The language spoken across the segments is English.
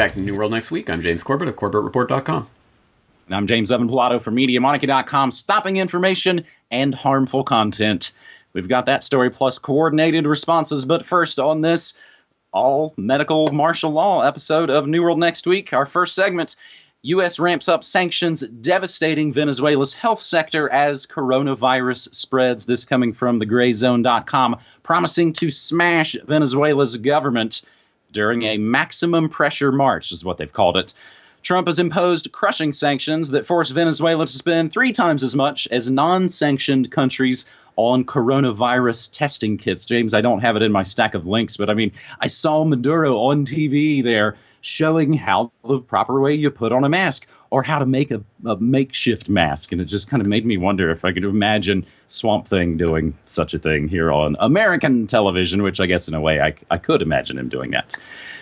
back to New World Next Week. I'm James Corbett of corbettreport.com. And I'm James Evan Pilato from MediaMonarchy.com, stopping information and harmful content. We've got that story plus coordinated responses. But first on this all-medical martial law episode of New World Next Week, our first segment, U.S. ramps up sanctions devastating Venezuela's health sector as coronavirus spreads. This coming from thegrayzone.com, promising to smash Venezuela's government during a maximum pressure march, is what they've called it. Trump has imposed crushing sanctions that force Venezuela to spend 3 times as much as non-sanctioned countries on coronavirus testing kits. James, I don't have it in my stack of links, but I mean, I saw Maduro on TV there showing how the proper way you put on a mask or how to make a makeshift mask. And it just kind of made me wonder if I could imagine Swamp Thing doing such a thing here on American television, which I guess in a way I could imagine him doing that.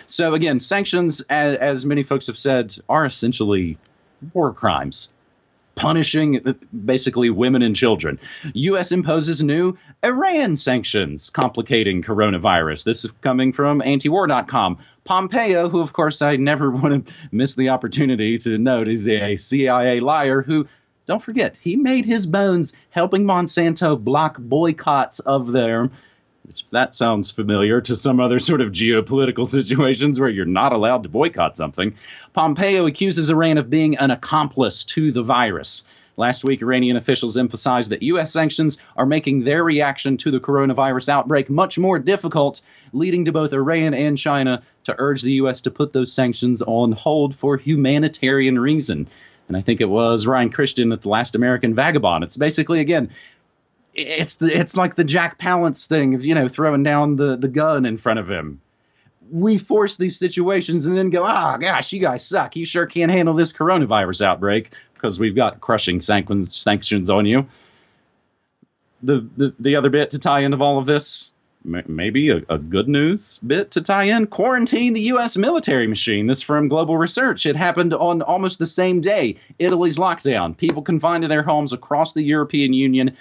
So again, sanctions, as many folks have said, are essentially war crimes, punishing basically women and children. U.S. imposes new Iran sanctions, complicating coronavirus. This is coming from antiwar.com. Pompeo, who, of course, I never want to miss the opportunity to note, is a CIA liar who, don't forget, he made his bones helping Monsanto block boycotts of their, which that sounds familiar to some other sort of geopolitical situations where you're not allowed to boycott something. Pompeo accuses Iran of being an accomplice to the virus. Last week, Iranian officials emphasized that U.S. sanctions are making their reaction to the coronavirus outbreak much more difficult, leading to both Iran and China to urge the U.S. to put those sanctions on hold for humanitarian reason. And I think it was Ryan Christian at The Last American Vagabond. It's basically, again, it's like the Jack Palance thing of, throwing down the gun in front of him. We force these situations and then go, gosh, you guys suck. You sure can't handle this coronavirus outbreak because we've got crushing sanctions on you. The other bit to tie into all of this, maybe a good news bit to tie in, quarantine the U.S. military machine. This from Global Research. It happened on almost the same day. Italy's lockdown. People confined to their homes across the European Union.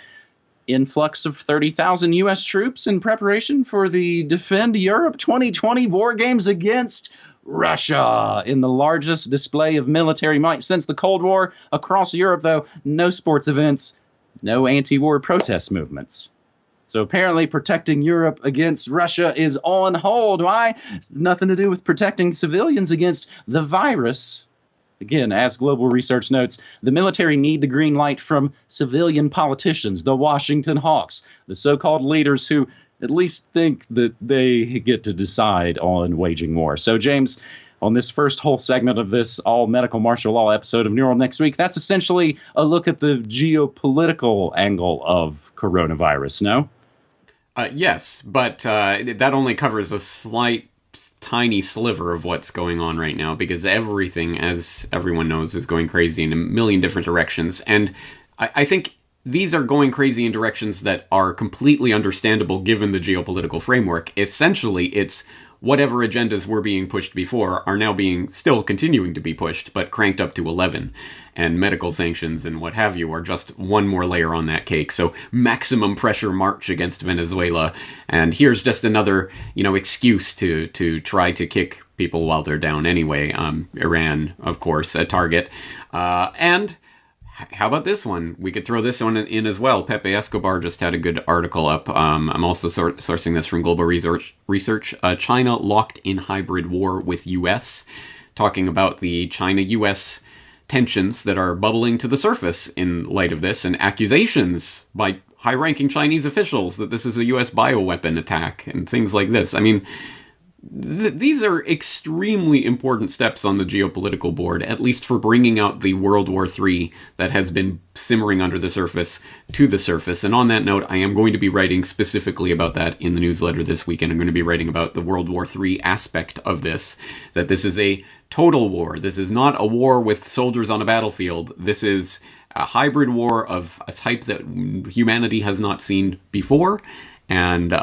Influx of 30,000 U.S. troops in preparation for the Defend Europe 2020 war games against Russia. In the largest display of military might since the Cold War. Across Europe, though, no sports events, no anti-war protest movements. So apparently protecting Europe against Russia is on hold. Why? Nothing to do with protecting civilians against the virus. Again, as Global Research notes, the military need the green light from civilian politicians, the Washington Hawks, the so-called leaders who at least think that they get to decide on waging war. So, James, on this first whole segment of this all-medical martial law episode of New World Next Week, that's essentially a look at the geopolitical angle of coronavirus, no? Yes, but that only covers a tiny sliver of what's going on right now, because everything, as everyone knows, is going crazy in a million different directions. And I think these are going crazy in directions that are completely understandable given the geopolitical framework. Essentially, it's whatever agendas were being pushed before are now still continuing to be pushed, but cranked up to 11. And medical sanctions and what have you are just one more layer on that cake. So maximum pressure march against Venezuela. And here's just another, excuse to try to kick people while they're down anyway. Iran, of course, a target. And how about this one? We could throw this one in as well. Pepe Escobar just had a good article up. I'm also sourcing this from Global Research. China locked in hybrid war with U.S., talking about the China-U.S. tensions that are bubbling to the surface in light of this, and accusations by high-ranking Chinese officials that this is a U.S. bioweapon attack and things like this. I mean, these are extremely important steps on the geopolitical board, at least for bringing out the World War III that has been simmering under the surface to the surface. And on that note, I am going to be writing specifically about that in the newsletter this weekend. I'm going to be writing about the World War III aspect of this, that this is a total war. This is not a war with soldiers on a battlefield. This is a hybrid war of a type that humanity has not seen before. And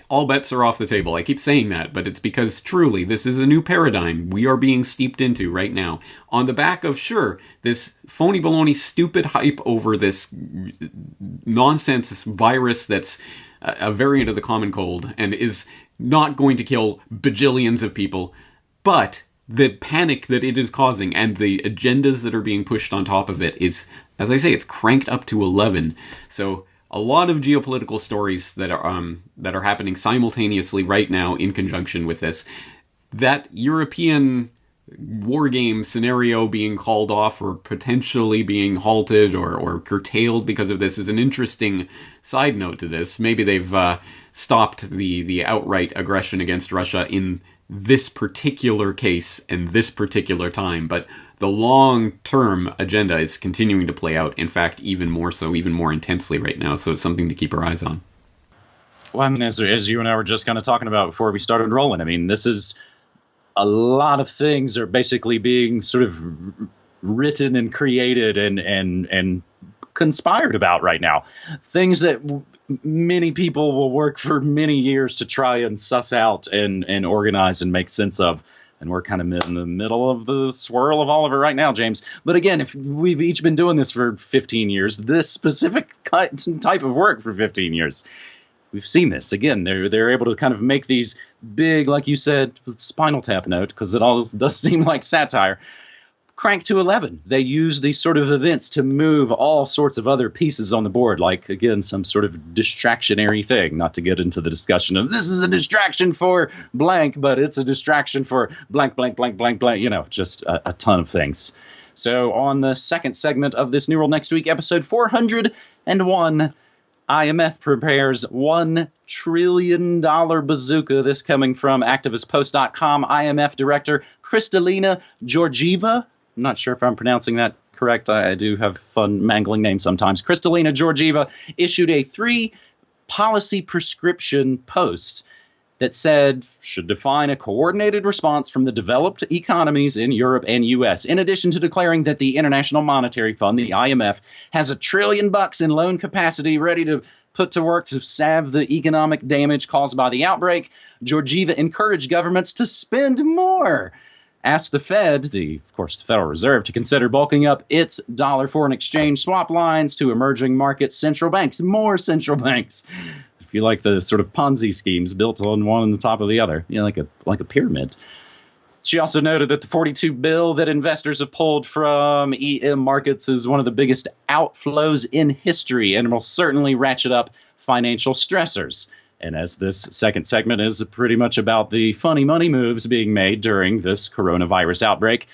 all bets are off the table. I keep saying that, but it's because truly this is a new paradigm we are being steeped into right now. On the back of, sure, this phony baloney stupid hype over this nonsense virus that's a variant of the common cold and is not going to kill bajillions of people. But the panic that it is causing and the agendas that are being pushed on top of it is, as I say, it's cranked up to 11. So a lot of geopolitical stories that are happening simultaneously right now in conjunction with this. That European war game scenario being called off or potentially being halted or curtailed because of this is an interesting side note to this. Maybe they've stopped the outright aggression against Russia in this particular case and this particular time, but the long-term agenda is continuing to play out. In fact, even more so, even more intensely right now. So it's something to keep our eyes on. Well, I mean, as you and I were just kind of talking about before we started rolling, I mean, this is a lot of things are basically being sort of written and created and conspired about right now. Things that many people will work for many years to try and suss out and organize and make sense of. And we're kind of in the middle of the swirl of all of it right now, James. But again, if we've each been doing this for 15 years, this specific type of work for 15 years, we've seen this. Again, they're able to kind of make these big, like you said, Spinal Tap note, because it all does seem like satire, crank to 11. They use these sort of events to move all sorts of other pieces on the board, like, again, some sort of distractionary thing, not to get into the discussion of this is a distraction for blank, but it's a distraction for blank, blank, blank, blank, blank, just a ton of things. So on the second segment of this New World Next Week, episode 401, IMF prepares $1 trillion bazooka. This coming from activistpost.com. IMF Director Kristalina Georgieva. I'm not sure if I'm pronouncing that correct. I do have fun mangling names sometimes. Kristalina Georgieva issued a 3-policy prescription post that said should define a coordinated response from the developed economies in Europe and U.S., in addition to declaring that the International Monetary Fund, the IMF, has $1 trillion in loan capacity ready to put to work to salve the economic damage caused by the outbreak. Georgieva encouraged governments to spend more, asked the Fed, of course the Federal Reserve, to consider bulking up its dollar foreign exchange swap lines to emerging market central banks, more central banks. If you like the sort of Ponzi schemes built on one on the top of the other, like a pyramid. She also noted that the 42 bill that investors have pulled from EM markets is one of the biggest outflows in history and will certainly ratchet up financial stressors. And as this second segment is pretty much about the funny money moves being made during this coronavirus outbreak,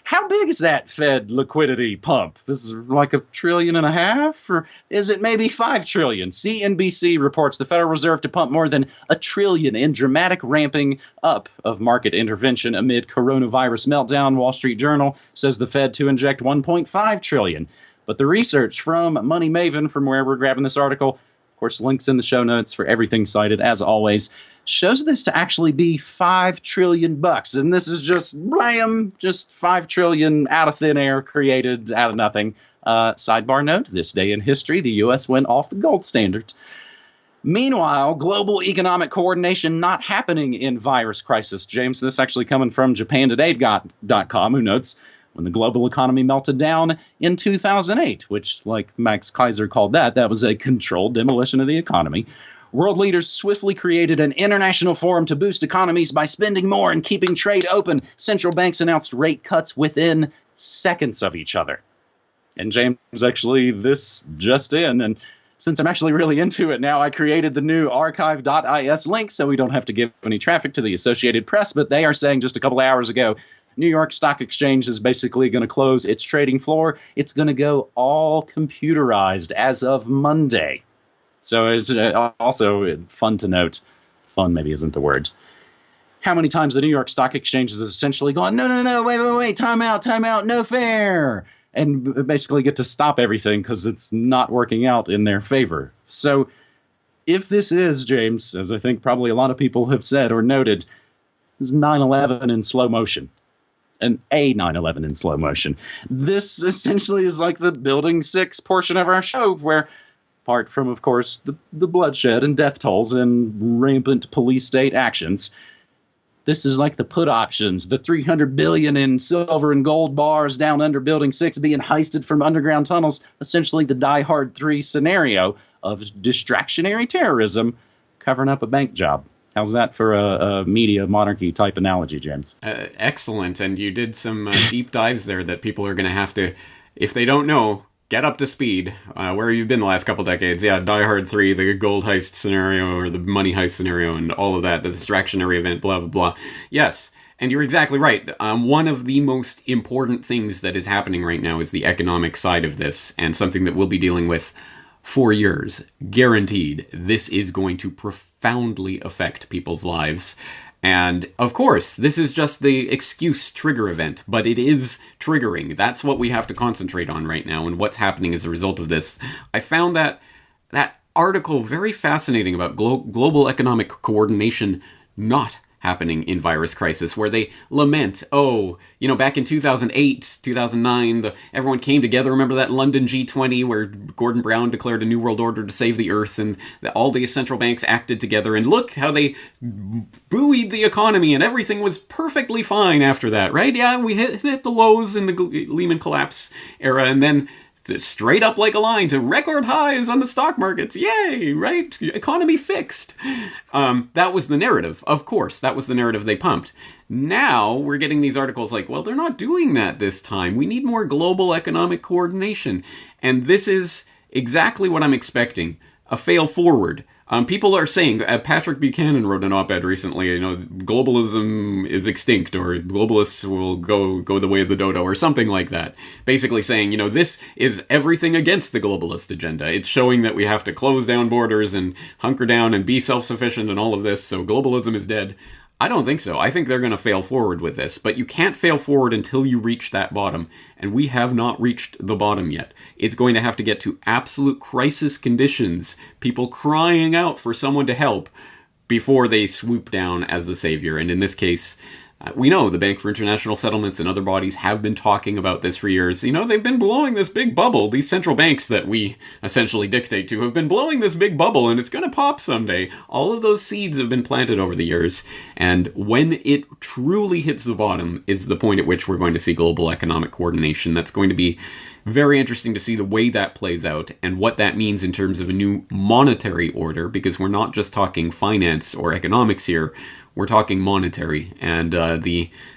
how big is that Fed liquidity pump? This is like $1.5 trillion, or is it maybe $5 trillion? CNBC reports the Federal Reserve to pump more than $1 trillion in dramatic ramping up of market intervention amid coronavirus meltdown. Wall Street Journal says the Fed to inject $1.5 trillion. But the research from Money Maven, from where we're grabbing this article, of course, links in the show notes for everything cited, as always, shows this to actually be $5 trillion. And this is just blam, just $5 trillion out of thin air, created out of nothing. Sidebar note, this day in history, the U.S. went off the gold standard. Meanwhile, global economic coordination not happening in virus crisis. James, this actually coming from JapanToday.com, who notes, when the global economy melted down in 2008, which, like Max Kaiser called that was a controlled demolition of the economy. World leaders swiftly created an international forum to boost economies by spending more and keeping trade open. Central banks announced rate cuts within seconds of each other. And James, actually, this just in, and since I'm actually really into it now, I created the new archive.is link so we don't have to give any traffic to the Associated Press, but they are saying just a couple of hours ago, New York Stock Exchange is basically going to close its trading floor. It's going to go all computerized as of Monday. So it's also fun to note, fun maybe isn't the word, how many times the New York Stock Exchange has essentially gone, no, wait, time out, no fair, and basically get to stop everything because it's not working out in their favor. So if this is, James, as I think probably a lot of people have said or noted, is 9/11 in slow motion. A 9/11 in slow motion. This essentially is like the Building 6 portion of our show, where, apart from, of course, the bloodshed and death tolls and rampant police state actions, this is like the put options, the $300 billion in silver and gold bars down under Building 6 being heisted from underground tunnels, essentially the Die Hard 3 scenario of distractionary terrorism covering up a bank job. How's that for a media monarchy type analogy, James? Excellent. And you did some deep dives there that people are going to have to, if they don't know, get up to speed. Where you've been the last couple decades. Yeah, Die Hard 3, the gold heist scenario, or the money heist scenario, and all of that, the distractionary event, blah, blah, blah. Yes, and you're exactly right. One of the most important things that is happening right now is the economic side of this, and something that we'll be dealing with for years. Guaranteed. This is going to profoundly affect people's lives. And, of course, this is just the excuse trigger event, but it is triggering. That's what we have to concentrate on right now, and what's happening as a result of this. I found that article very fascinating about global economic coordination not happening in virus crisis, where they lament, back in 2008, 2009, everyone came together. Remember that London G20 where Gordon Brown declared a new world order to save the earth, and all the central banks acted together, and look how they buoyed the economy, and everything was perfectly fine after that, right? Yeah, we hit the lows in the Lehman collapse era, and then straight up like a line to record highs on the stock markets. Yay, right? Economy fixed. That was the narrative. Of course, that was the narrative they pumped. Now we're getting these articles like, well, they're not doing that this time. We need more global economic coordination. And this is exactly what I'm expecting. A fail forward. People are saying, Patrick Buchanan wrote an op-ed recently, globalism is extinct, or globalists will go the way of the dodo, or something like that. Basically saying, this is everything against the globalist agenda. It's showing that we have to close down borders and hunker down and be self-sufficient and all of this, so globalism is dead. I don't think so. I think they're going to fail forward with this, but you can't fail forward until you reach that bottom, and we have not reached the bottom yet. It's going to have to get to absolute crisis conditions, people crying out for someone to help, before they swoop down as the savior. And in this case, we know the Bank for International Settlements and other bodies have been talking about this for years. They've been blowing this big bubble. These central banks that we essentially dictate to have been blowing this big bubble, and it's going to pop someday. All of those seeds have been planted over the years. And when it truly hits the bottom is the point at which we're going to see global economic coordination. That's going to be very interesting to see the way that plays out and what that means in terms of a new monetary order, because we're not just talking finance or economics here. We're talking monetary, and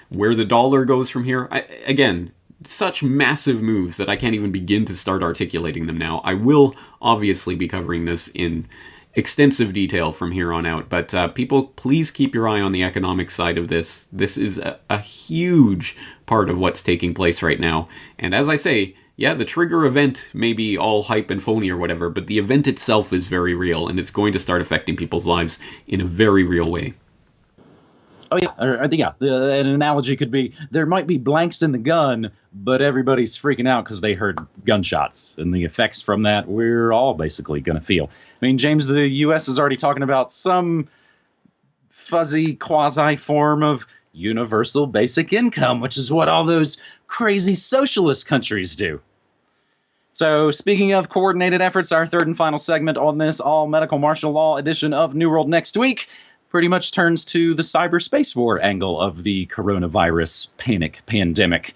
where the dollar goes from here. Again, such massive moves that I can't even begin to start articulating them now. I will obviously be covering this in extensive detail from here on out, but people, please keep your eye on the economic side of this. This is a huge part of what's taking place right now. And as I say, yeah, the trigger event may be all hype and phony or whatever, but the event itself is very real, and it's going to start affecting people's lives in a very real way. Oh, yeah. An analogy could be, there might be blanks in the gun, but everybody's freaking out because they heard gunshots. And the effects from that, we're all basically going to feel. I mean, James, the U.S. is already talking about some fuzzy quasi-form of universal basic income, which is what all those crazy socialist countries do. So, speaking of coordinated efforts, our third and final segment on this all-medical martial law edition of New World Next Week pretty much turns to the cyberspace war angle of the coronavirus panic pandemic.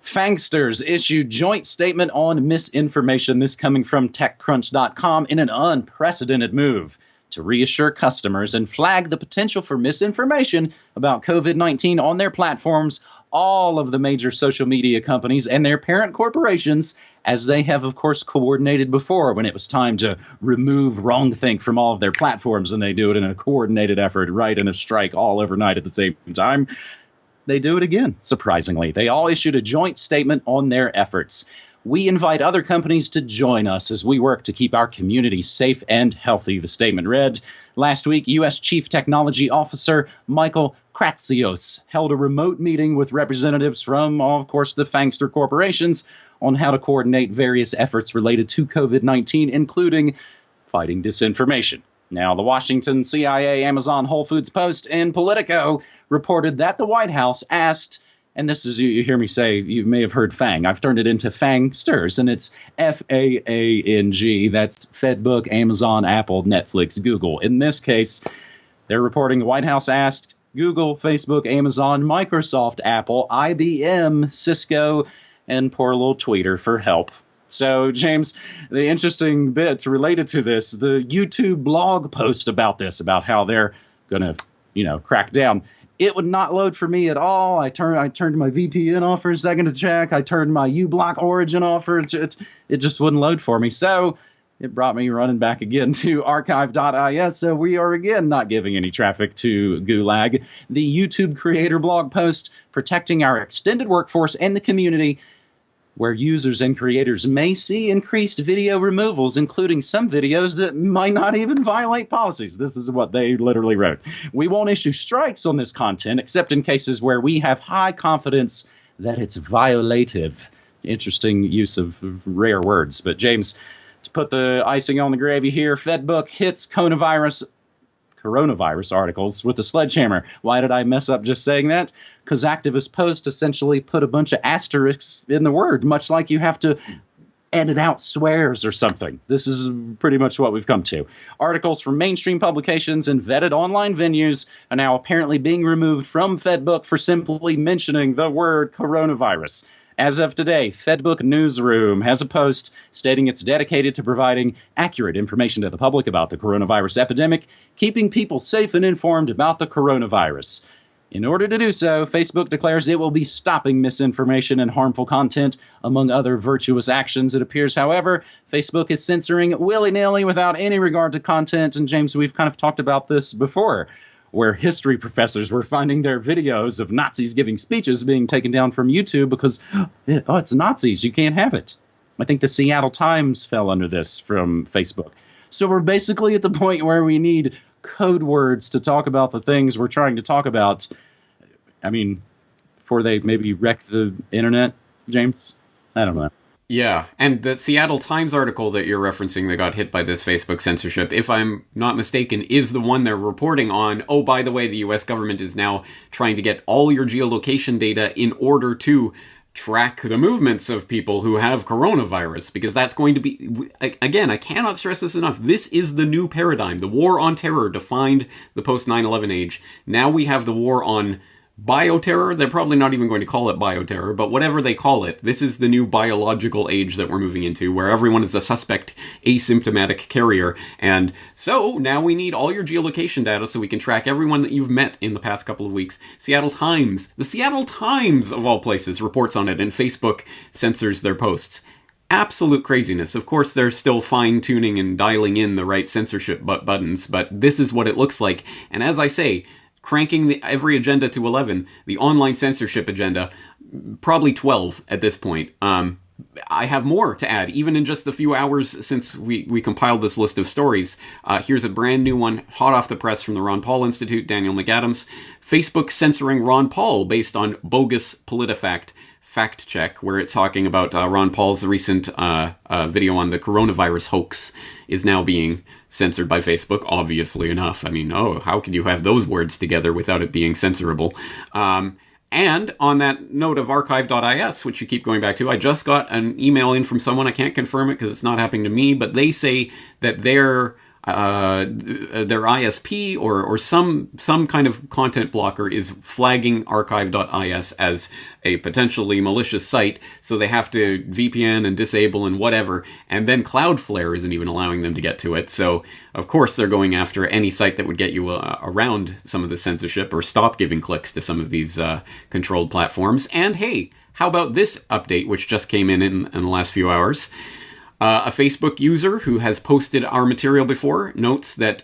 FAANGsters issued joint statement on misinformation, this coming from TechCrunch.com, in an unprecedented move to reassure customers and flag the potential for misinformation about COVID-19 on their platforms. All of the major social media companies and their parent corporations, as they have, of course, coordinated before when it was time to remove wrongthink from all of their platforms, and they do it in a coordinated effort, right, in a strike all overnight at the same time. They do it again, surprisingly. They all issued a joint statement on their efforts. We invite other companies to join us as we work to keep our community safe and healthy, the statement read. Last week, U.S. Chief Technology Officer Michael Kratsios held a remote meeting with representatives from, of course, the FAANGster corporations on how to coordinate various efforts related to COVID-19, including fighting disinformation. Now, the Washington, CIA, Amazon, Whole Foods Post, and Politico reported that the White House asked, and this is, you hear me say, you may have heard FAANG. I've turned it into FAANGsters, and it's FAANG. That's Fedbook, Amazon, Apple, Netflix, Google. In this case, they're reporting the White House asked Google, Facebook, Amazon, Microsoft, Apple, IBM, Cisco, and poor little Tweeter for help. So, James, the interesting bit related to this, the YouTube blog post about this, about how they're gonna, crack down. It would not load for me at all. I turned my VPN off for a second to check. I turned my uBlock origin off. It just wouldn't load for me. So it brought me running back again to archive.is. So we are again not giving any traffic to Gulag. The YouTube creator blog post protecting our extended workforce and the community, where users and creators may see increased video removals, including some videos that might not even violate policies. This is what they literally wrote. We won't issue strikes on this content, except in cases where we have high confidence that it's violative. Interesting use of rare words. But James, to put the icing on the gravy here, FedBook hits coronavirus articles with a sledgehammer. Why did I mess up just saying that? Because activist posts essentially put a bunch of asterisks in the word, much like you have to edit out swears or something. This is pretty much what we've come to. Articles from mainstream publications and vetted online venues are now apparently being removed from FedBook for simply mentioning the word coronavirus. As of today, FedBook Newsroom has a post stating it's dedicated to providing accurate information to the public about the coronavirus epidemic, keeping people safe and informed about the coronavirus. In order to do so, Facebook declares it will be stopping misinformation and harmful content, among other virtuous actions. It appears, however, Facebook is censoring willy-nilly without any regard to content. And James, we've kind of talked about this before, where history professors were finding their videos of Nazis giving speeches being taken down from YouTube because, it's Nazis, you can't have it. I think the Seattle Times fell under this from Facebook. So we're basically at the point where we need code words to talk about the things we're trying to talk about. I mean, before they maybe wreck the internet, James? I don't know. Yeah, and the Seattle Times article that you're referencing that got hit by this Facebook censorship, if I'm not mistaken, is the one they're reporting on. Oh, by the way, the US government is now trying to get all your geolocation data in order to track the movements of people who have coronavirus, because that's going to be, again, I cannot stress this enough, this is the new paradigm. The war on terror defined the post-9/11 age. Now we have the war on bioterror. They're probably not even going to call it bioterror, but whatever they call it, this is the new biological age that we're moving into, where everyone is a suspect asymptomatic carrier. And so now we need all your geolocation data so we can track everyone that you've met in the past couple of weeks. The Seattle Times of all places reports on it, and Facebook censors their posts. Absolute craziness. Of course, they're still fine-tuning and dialing in the right censorship buttons, but this is what it looks like. And as I say, cranking every agenda to 11, the online censorship agenda, probably 12 at this point. I have more to add, even in just the few hours since we compiled this list of stories. Here's a brand new one, hot off the press from the Ron Paul Institute, Daniel McAdams. Facebook censoring Ron Paul based on bogus PolitiFact fact check, where it's talking about Ron Paul's recent video on the coronavirus hoax is now being censored by Facebook, obviously enough. I mean, how can you have those words together without it being censorable? And on that note of archive.is, which you keep going back to, I just got an email in from someone. I can't confirm it because it's not happening to me, but they say that their ISP or some kind of content blocker is flagging archive.is as a potentially malicious site, so they have to VPN and disable and whatever, and then Cloudflare isn't even allowing them to get to it. So of course they're going after any site that would get you around some of the censorship or stop giving clicks to some of these controlled platforms. And hey, how about this update, which just came in the last few hours? A Facebook user who has posted our material before notes that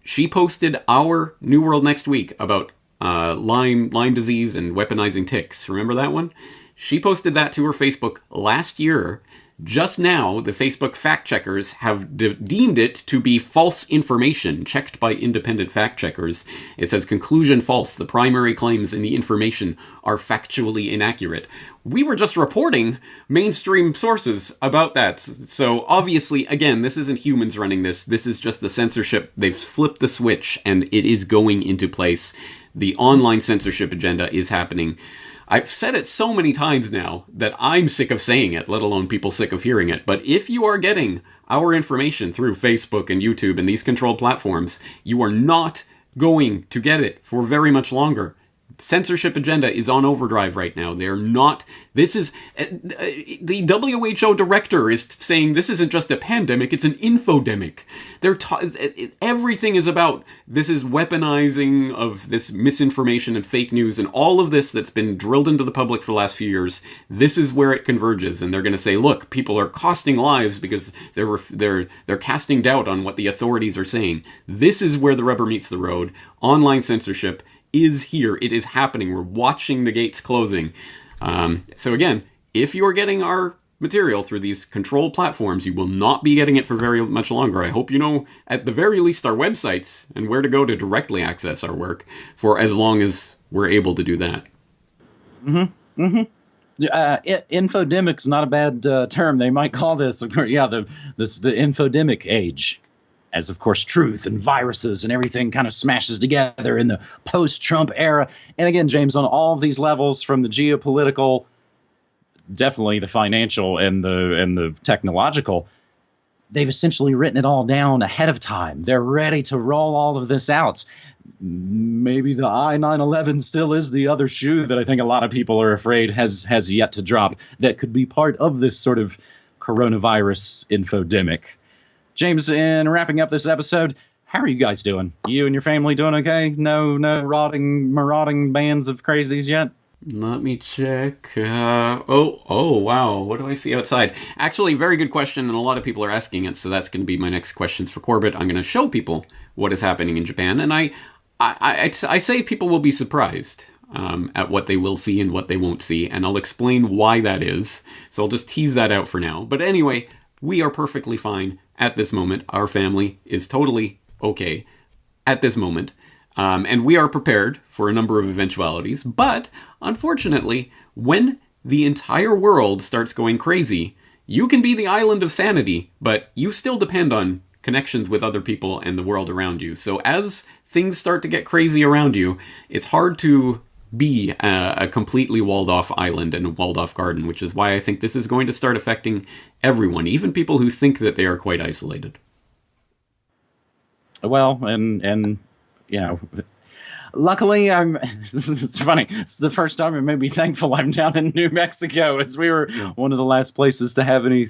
she posted our New World Next Week about Lyme disease and weaponizing ticks. Remember that one? She posted that to her Facebook last year. Just now, the Facebook fact checkers have deemed it to be false information, checked by independent fact checkers. It says, conclusion false. The primary claims in the information are factually inaccurate. We were just reporting mainstream sources about that. So obviously, again, this isn't humans running this. This is just the censorship. They've flipped the switch and it is going into place. The online censorship agenda is happening. I've said it so many times now that I'm sick of saying it, let alone people sick of hearing it. But if you are getting our information through Facebook and YouTube and these controlled platforms, you are not going to get it for very much longer. censorship agenda is on overdrive right now. They're not. This is the WHO director is saying this isn't just a pandemic; it's an infodemic. Everything is about this is weaponizing of this misinformation and fake news and all of this that's been drilled into the public for the last few years. This is where it converges, and they're going to say, "Look, people are costing lives because they're casting doubt on what the authorities are saying." This is where the rubber meets the road. Online censorship is here. It is happening. We're watching the gates closing. So again, if you're getting our material through these controlled platforms, you will not be getting it for very much longer. I hope you know, at the very least, our websites and where to go to directly access our work for as long as we're able to do that. Mm-hmm. Mm-hmm. Infodemic's not a bad term. They might call this, the infodemic age. As, of course, truth and viruses and everything kind of smashes together in the post-Trump era. And again, James, on all of these levels, from the geopolitical, definitely the financial and the technological, they've essentially written it all down ahead of time. They're ready to roll all of this out. Maybe the I-911 still is the other shoe that I think a lot of people are afraid has yet to drop that could be part of this sort of coronavirus infodemic. James, in wrapping up this episode, how are you guys doing? You and your family doing okay? No marauding bands of crazies yet? Let me check. Wow. What do I see outside? Actually, very good question, and a lot of people are asking it, so that's going to be my next questions for Corbett. I'm going to show people what is happening in Japan, and I say people will be surprised at what they will see and what they won't see, and I'll explain why that is. So I'll just tease that out for now. But anyway, we are perfectly fine at this moment. Our family is totally okay at this moment. And we are prepared for a number of eventualities. But unfortunately, when the entire world starts going crazy, you can be the island of sanity, but you still depend on connections with other people and the world around you. So as things start to get crazy around you, it's hard to be a completely walled-off island and a walled-off garden, which is why I think this is going to start affecting everyone, even people who think that they are quite isolated. Well, and you know, luckily, this is funny. It's the first time it made me thankful I'm down in New Mexico, as we were one of the last places to have any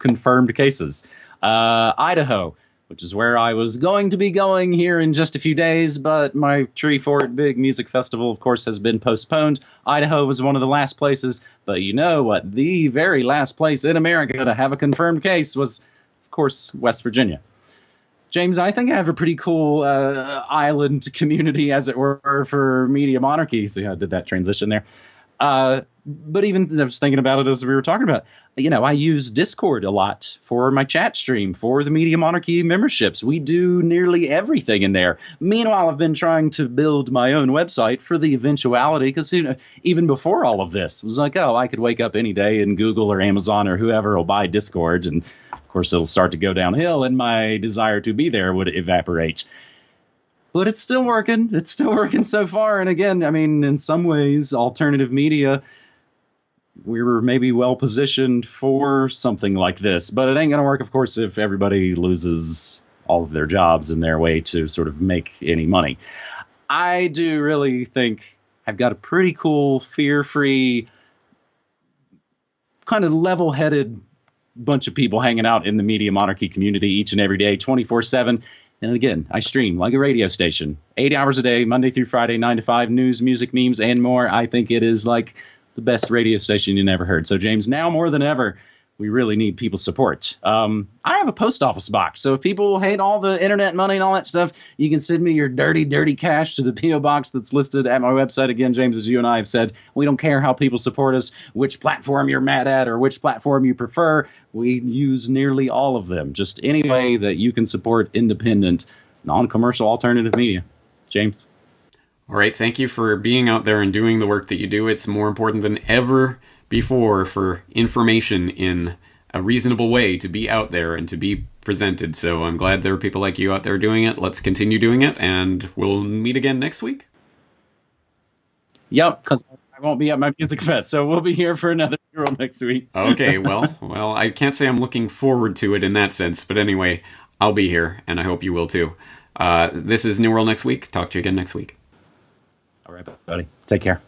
confirmed cases. Idaho, which is where I was going to be going here in just a few days, but my Tree Fort Big Music Festival, of course, has been postponed. Idaho was one of the last places, but you know what? The very last place in America to have a confirmed case was, of course, West Virginia. James, I think I have a pretty cool island community, as it were, for Media Monarchy. See how I did that transition there? But even I was thinking about it as we were talking about, you know, I use Discord a lot for my chat stream, for the Media Monarchy memberships. We do nearly everything in there. Meanwhile, I've been trying to build my own website for the eventuality, because even before all of this, it was like, oh, I could wake up any day and Google or Amazon or whoever will buy Discord, and of course it'll start to go downhill and my desire to be there would evaporate. But it's still working. It's still working so far. And again, I mean, in some ways, alternative media, we were maybe well positioned for something like this. But it ain't going to work, of course, if everybody loses all of their jobs in their way to sort of make any money. I do really think I've got a pretty cool, fear-free, kind of level-headed bunch of people hanging out in the Media Monarchy community each and every day, 24/7. And again, I stream like a radio station, 8 hours a day, Monday through Friday, 9 to 5, news, music, memes, and more. I think it is like the best radio station you never heard. So, James, now more than ever, we really need people's support. I have a post office box. So if people hate all the internet money and all that stuff, you can send me your dirty, dirty cash to the P.O. box that's listed at my website. Again, James, as you and I have said, we don't care how people support us, which platform you're mad at or which platform you prefer. We use nearly all of them. Just any way that you can support independent, non-commercial alternative media. James? All right. Thank you for being out there and doing the work that you do. It's more important than ever before for information in a reasonable way to be out there and to be presented. So I'm glad there are people like you out there doing it. Let's continue doing it, and we'll meet again next week. Yep, because I won't be at my music fest, so we'll be here for another mural next week. Okay, well, I can't say I'm looking forward to it in that sense, but anyway, I'll be here, and I hope you will too. This is New World Next Week. Talk to you again next week. All right, buddy. Take care.